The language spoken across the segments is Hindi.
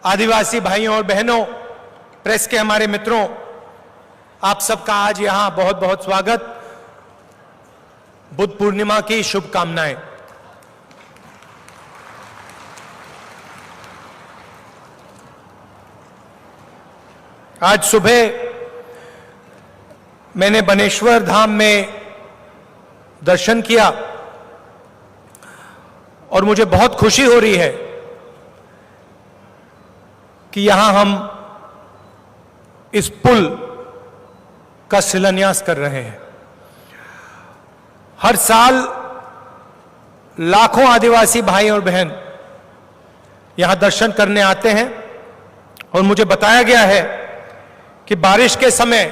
आदिवासी भाइयों और बहनों, प्रेस के हमारे मित्रों, आप सबका आज यहां बहुत बहुत स्वागत। बुद्ध पूर्णिमा की शुभकामनाएं। आज सुबह मैंने बनेश्वर धाम में दर्शन किया और मुझे बहुत खुशी हो रही है कि यहां हम इस पुल का शिलान्यास कर रहे हैं। हर साल लाखों आदिवासी भाई और बहन यहां दर्शन करने आते हैं और मुझे बताया गया है कि बारिश के समय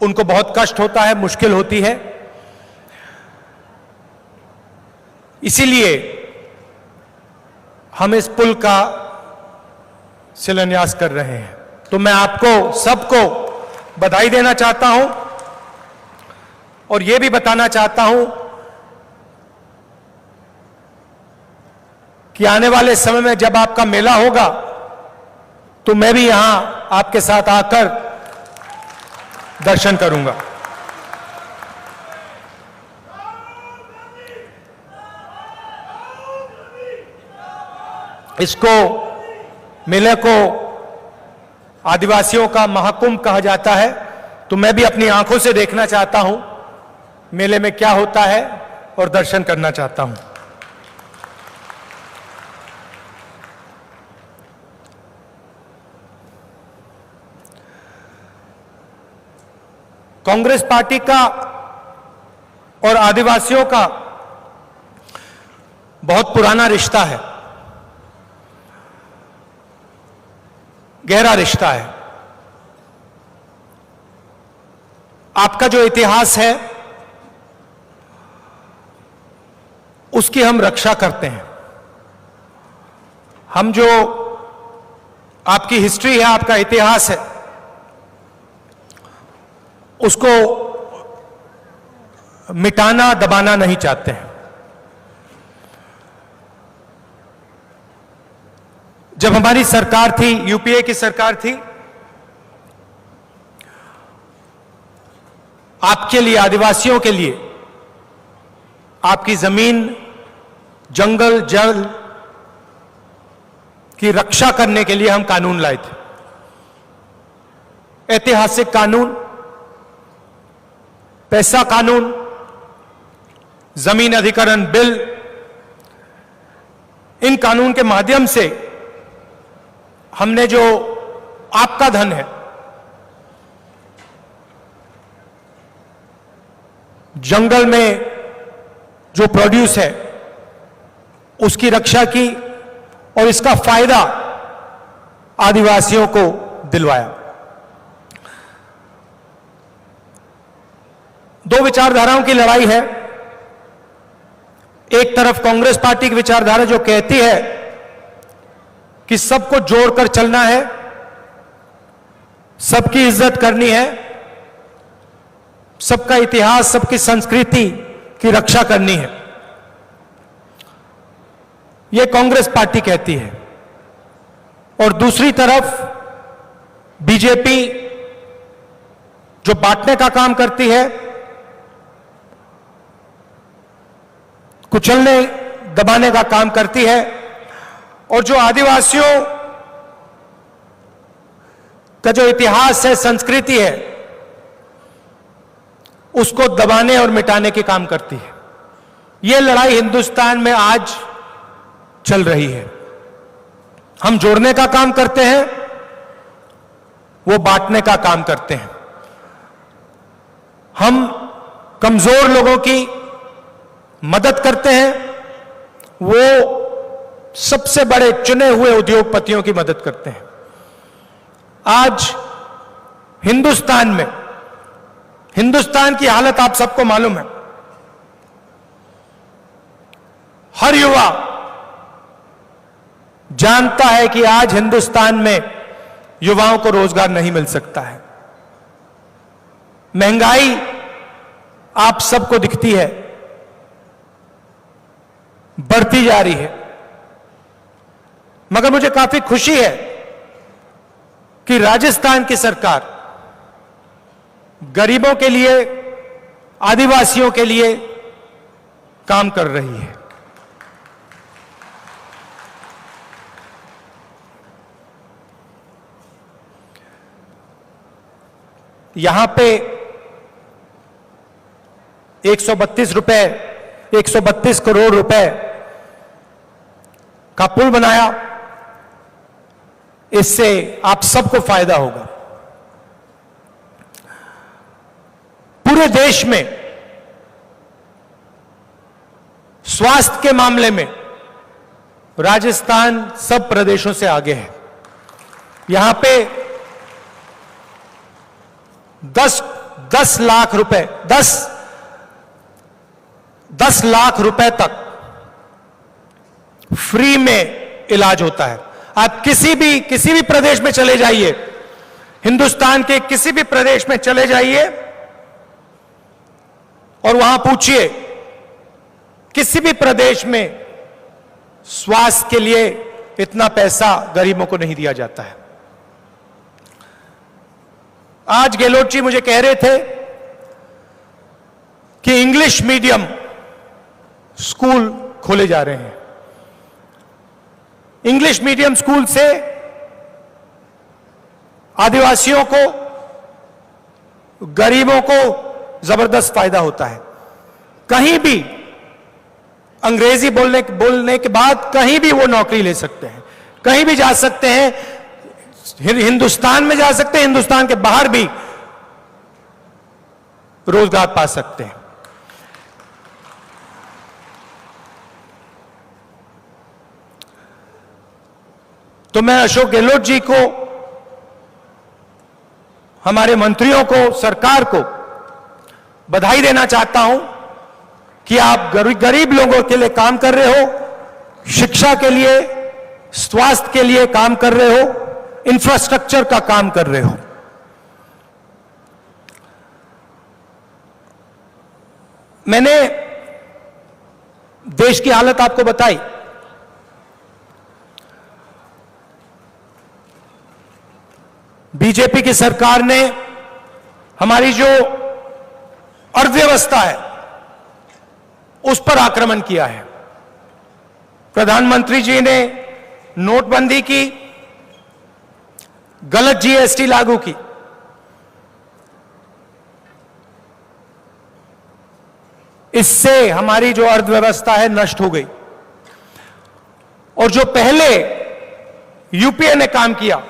उनको बहुत कष्ट होता है, मुश्किल होती है। इसीलिए हम इस पुल का शिलान्यास कर रहे हैं। तो मैं आपको सबको बधाई देना चाहता हूं और यह भी बताना चाहता हूं कि आने वाले समय में जब आपका मेला होगा तो मैं भी यहां आपके साथ आकर दर्शन करूंगा। इसको, मेले को आदिवासियों का महाकुंभ कहा जाता है, तो मैं भी अपनी आंखों से देखना चाहता हूं मेले में क्या होता है और दर्शन करना चाहता हूं। कांग्रेस पार्टी का और आदिवासियों का बहुत पुराना रिश्ता है, गहरा रिश्ता है। आपका जो इतिहास है उसकी हम रक्षा करते हैं। हम जो आपकी हिस्ट्री है, आपका इतिहास है, उसको मिटाना, दबाना नहीं चाहते हैं। जब हमारी सरकार थी, यूपीए की सरकार थी, आपके लिए, आदिवासियों के लिए आपकी जमीन, जंगल, जल की रक्षा करने के लिए हम कानून लाए थे। ऐतिहासिक कानून, पैसा कानून, जमीन अधिग्रहण बिल, इन कानून के माध्यम से हमने जो आपका धन है, जंगल में जो प्रोड्यूस है, उसकी रक्षा की और इसका फायदा आदिवासियों को दिलवाया। दो विचारधाराओं की लड़ाई है। एक तरफ कांग्रेस पार्टी की विचारधारा जो कहती है कि सबको जोड़कर चलना है, सबकी इज्जत करनी है, सबका इतिहास, सबकी संस्कृति की रक्षा करनी है, यह कांग्रेस पार्टी कहती है। और दूसरी तरफ बीजेपी जो बांटने का काम करती है, कुचलने, दबाने का काम करती है, और जो आदिवासियों का जो इतिहास है, संस्कृति है, उसको दबाने और मिटाने के काम करती है। यह लड़ाई हिंदुस्तान में आज चल रही है। हम जोड़ने का काम करते हैं, वो बांटने का काम करते हैं। हम कमजोर लोगों की मदद करते हैं, वो सबसे बड़े चुने हुए उद्योगपतियों की मदद करते हैं। आज हिंदुस्तान में, हिंदुस्तान की हालत आप सबको मालूम है। हर युवा जानता है कि आज हिंदुस्तान में युवाओं को रोजगार नहीं मिल सकता है। महंगाई आप सबको दिखती है, बढ़ती जा रही है। मगर मुझे काफी खुशी है कि राजस्थान की सरकार गरीबों के लिए, आदिवासियों के लिए काम कर रही है। यहां पे 132 करोड़ रुपए का पुल बनाया। इससे आप सबको फायदा होगा। पूरे देश में स्वास्थ्य के मामले में राजस्थान सब प्रदेशों से आगे है। यहां पे 10 लाख रुपए 10 लाख रुपए तक फ्री में इलाज होता है। आप किसी भी प्रदेश में चले जाइए, हिंदुस्तान के किसी भी प्रदेश में चले जाइए और वहां पूछिए, किसी भी प्रदेश में स्वास्थ्य के लिए इतना पैसा गरीबों को नहीं दिया जाता है। आज गहलोत जी मुझे कह रहे थे कि इंग्लिश मीडियम स्कूल खोले जा रहे हैं। इंग्लिश मीडियम स्कूल से आदिवासियों को, गरीबों को जबरदस्त फायदा होता है। कहीं भी अंग्रेजी बोलने के बाद कहीं भी वो नौकरी ले सकते हैं, कहीं भी जा सकते हैं, हिंदुस्तान में जा सकते हैं, हिंदुस्तान के बाहर भी रोजगार पा सकते हैं। तो मैं अशोक गहलोत जी को, हमारे मंत्रियों को, सरकार को बधाई देना चाहता हूं कि आप गरीब लोगों के लिए काम कर रहे हो, शिक्षा के लिए, स्वास्थ्य के लिए काम कर रहे हो, इंफ्रास्ट्रक्चर का काम कर रहे हो। मैंने देश की हालत आपको बताई। बीजेपी की सरकार ने हमारी जो अर्थव्यवस्था है उस पर आक्रमण किया है। प्रधानमंत्री जी ने नोटबंदी की, गलत जीएसटी लागू की। इससे हमारी जो अर्थव्यवस्था है नष्ट हो गई। और जो पहले यूपीए ने काम किया,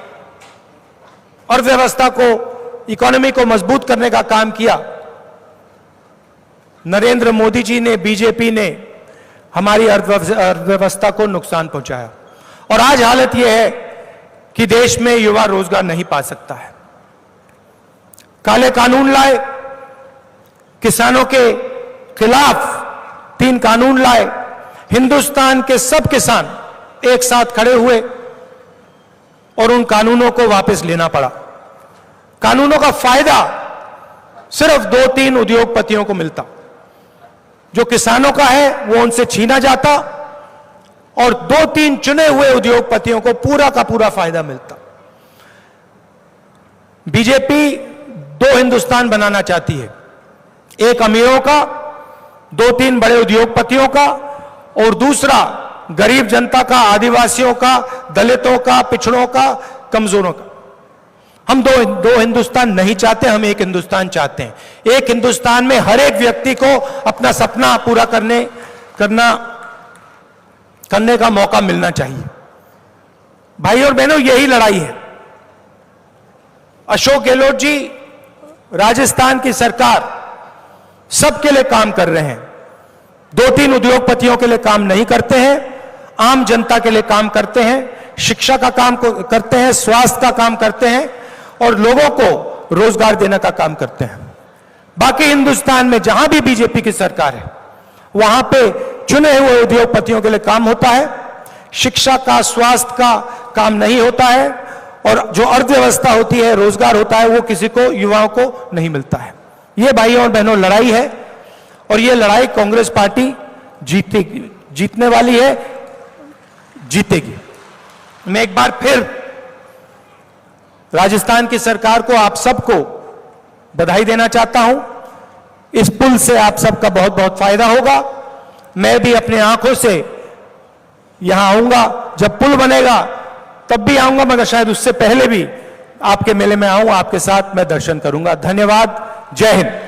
अर्थव्यवस्था को, इकोनॉमी को मजबूत करने का काम किया, नरेंद्र मोदी जी ने, बीजेपी ने हमारी अर्थव्यवस्था को नुकसान पहुंचाया। और आज हालत यह है कि देश में युवा रोजगार नहीं पा सकता है। काले कानून लाए, किसानों के खिलाफ 3 कानून लाए। हिंदुस्तान के सब किसान एक साथ खड़े हुए और उन कानूनों को वापस लेना पड़ा। कानूनों का फायदा सिर्फ 2-3 उद्योगपतियों को मिलता। जो किसानों का है वो उनसे छीना जाता और 2-3 चुने हुए उद्योगपतियों को पूरा का पूरा फायदा मिलता। बीजेपी 2 हिंदुस्तान बनाना चाहती है, एक अमीरों का, 2-3 बड़े उद्योगपतियों का, और दूसरा गरीब जनता का, आदिवासियों का, दलितों का, पिछड़ों का, कमजोरों का। हम दो हिंदुस्तान नहीं चाहते, हम एक हिंदुस्तान चाहते हैं। एक हिंदुस्तान में हर एक व्यक्ति को अपना सपना पूरा करने का मौका मिलना चाहिए। भाई और बहनों, यही लड़ाई है। अशोक गहलोत जी, राजस्थान की सरकार सबके लिए काम कर रहे हैं। 2-3 उद्योगपतियों के लिए काम नहीं करते हैं, आम जनता के लिए काम करते हैं, शिक्षा का काम करते हैं, स्वास्थ्य का काम करते हैं और लोगों को रोजगार देने का काम करते हैं। बाकी हिंदुस्तान में जहां भी बीजेपी की सरकार है, वहां पे चुने हुए उद्योगपतियों के लिए काम होता है, शिक्षा का, स्वास्थ्य का काम नहीं होता है, और जो अर्थव्यवस्था होती है, रोजगार होता है, वो किसी को, युवाओं को नहीं मिलता है। ये भाइयों और बहनों लड़ाई है, और ये लड़ाई कांग्रेस पार्टी जीतने वाली है, जीतेगी। मैं एक बार फिर राजस्थान की सरकार को, आप सबको बधाई देना चाहता हूं। इस पुल से आप सबका बहुत बहुत फायदा होगा। मैं भी अपनी आंखों से यहां आऊंगा, जब पुल बनेगा तब भी आऊंगा, मगर शायद उससे पहले भी आपके मेले में आऊं, आपके साथ मैं दर्शन करूंगा। धन्यवाद। जय हिंद।